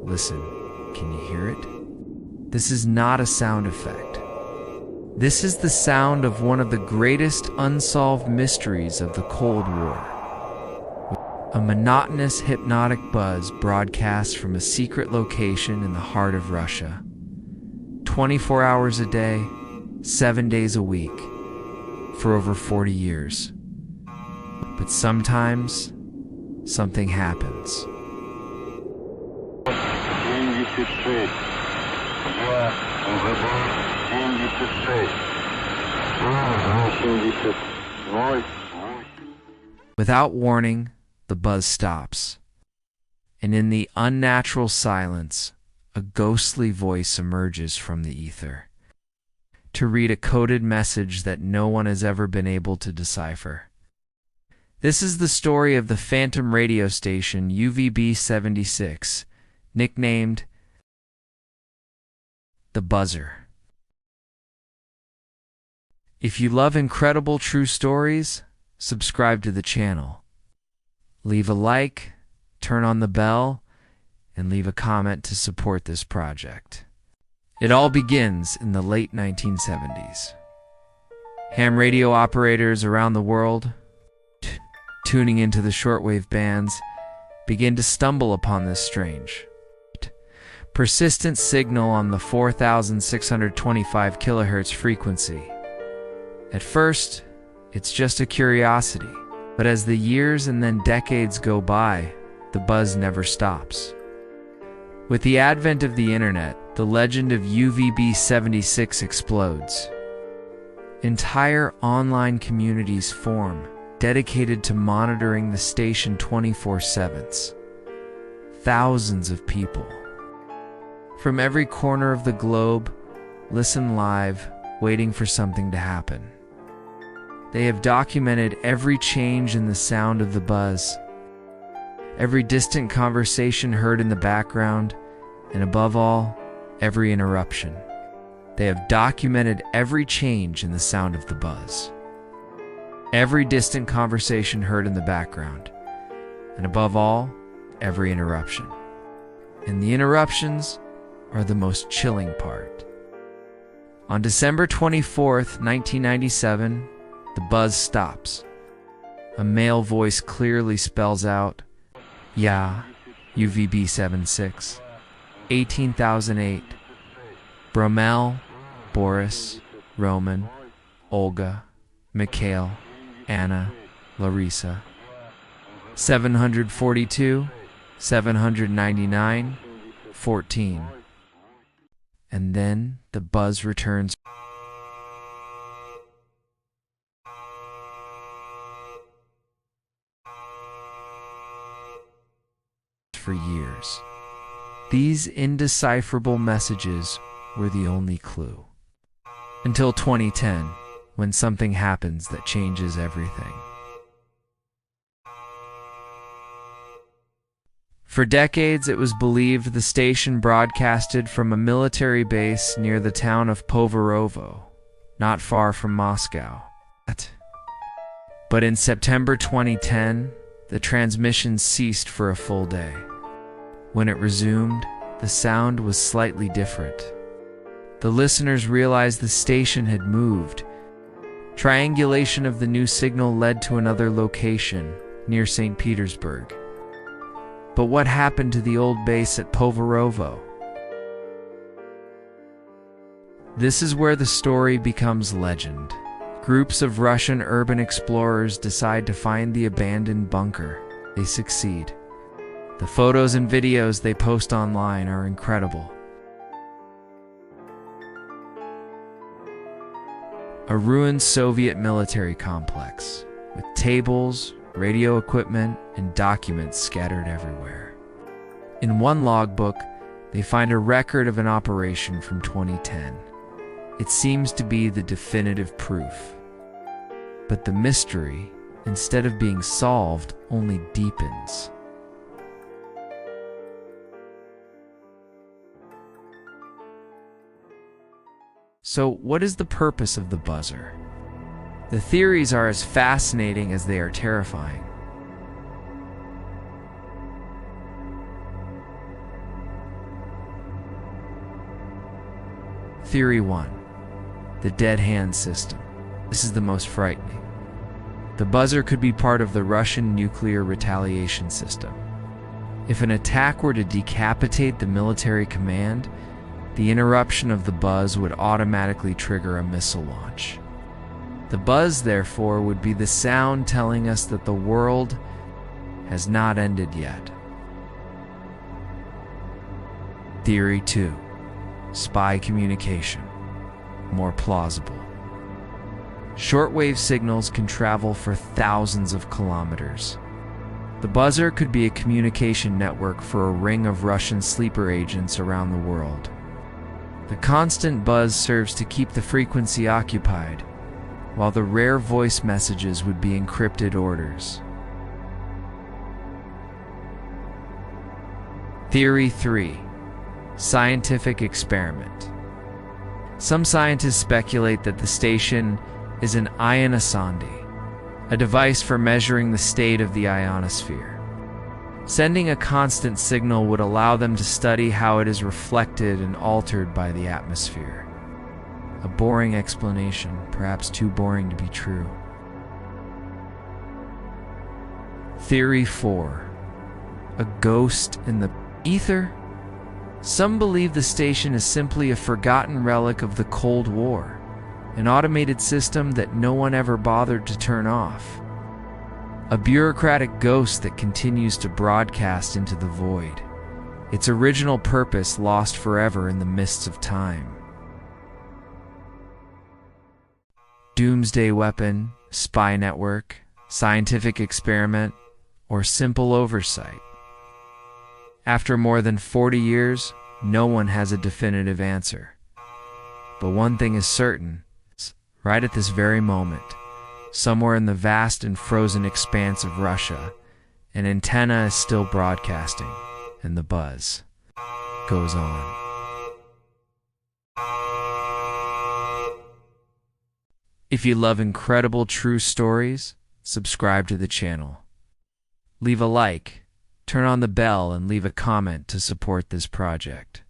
Listen, can you hear it? This is not a sound effect. This is the sound of one of the greatest unsolved mysteries of the Cold War. A monotonous, hypnotic buzz broadcasts from a secret location in the heart of Russia. 24 hours a day, 7 days a week, for over 40 years. But sometimes, something happens. Without warning, the buzz stops, and in the unnatural silence, a ghostly voice emerges from the ether to read a coded message that no one has ever been able to decipher. This is the story of the phantom radio station UVB-76, nicknamed the Buzzer. If you love incredible true stories, subscribe to the channel. Leave a like, turn on the bell, and leave a comment to support this project. It all begins in the late 1970s. Ham radio operators around the world, tuning into the shortwave bands, begin to stumble upon this strange, persistent signal on the 4,625 kilohertz frequency. At first, it's just a curiosity, but as the years and then decades go by, the buzz never stops. With the advent of the internet, the legend of UVB-76 explodes. Entire online communities form, dedicated to monitoring the station 24/7. Thousands of people from every corner of the globe listen live, waiting for something to happen. They have documented every change in the sound of the buzz, every distant conversation heard in the background, and above all, every interruption. They have documented every change in the sound of the buzz, every distant conversation heard in the background, and above all, every interruption. And the interruptions are the most chilling part. On December 24th, 1997, the buzz stops. A male voice clearly spells out, "Yeah, UVB-76, 18,008, Bromel, Boris, Roman, Olga, Mikhail, Anna, Larissa, 742, 799, 14. And then the buzz returns. For years. These indecipherable messages were the only clue. Until 2010, when something happens that changes everything. For decades, it was believed the station broadcasted from a military base near the town of Poverovo, not far from Moscow. But in September 2010, the transmission ceased for a full day. When it resumed, the sound was slightly different. The listeners realized the station had moved. Triangulation of the new signal led to another location, near St. Petersburg. But what happened to the old base at Poverovo? This is where the story becomes legend. Groups of Russian urban explorers decide to find the abandoned bunker. They succeed. The photos and videos they post online are incredible. A ruined Soviet military complex, with tables, radio equipment, and documents scattered everywhere. In one logbook, they find a record of an operation from 2010. It seems to be the definitive proof. But the mystery, instead of being solved, only deepens. So, what is the purpose of the buzzer? The theories are as fascinating as they are terrifying. Theory 1. The dead hand system. This is the most frightening. The buzzer could be part of the Russian nuclear retaliation system. If an attack were to decapitate the military command, the interruption of the buzz would automatically trigger a missile launch. The buzz, therefore, would be the sound telling us that the world has not ended yet. Theory 2. Spy communication. More plausible. Shortwave signals can travel for thousands of kilometers. The buzzer could be a communication network for a ring of Russian sleeper agents around the world. The constant buzz serves to keep the frequency occupied, while the rare voice messages would be encrypted orders. Theory 3. Scientific experiment. Some scientists speculate that the station is an ionosonde, a device for measuring the state of the ionosphere. Sending a constant signal would allow them to study how it is reflected and altered by the atmosphere. A boring explanation, perhaps too boring to be true. Theory 4. A ghost in the ether? Some believe the station is simply a forgotten relic of the Cold War, an automated system that no one ever bothered to turn off. A bureaucratic ghost that continues to broadcast into the void, its original purpose lost forever in the mists of time. Doomsday weapon, spy network, scientific experiment, or simple oversight. After more than 40 years, no one has a definitive answer. But one thing is certain, right at this very moment, somewhere in the vast and frozen expanse of Russia, an antenna is still broadcasting, and the buzz goes on. If you love incredible true stories, subscribe to the channel. Leave a like, turn on the bell, and leave a comment to support this project.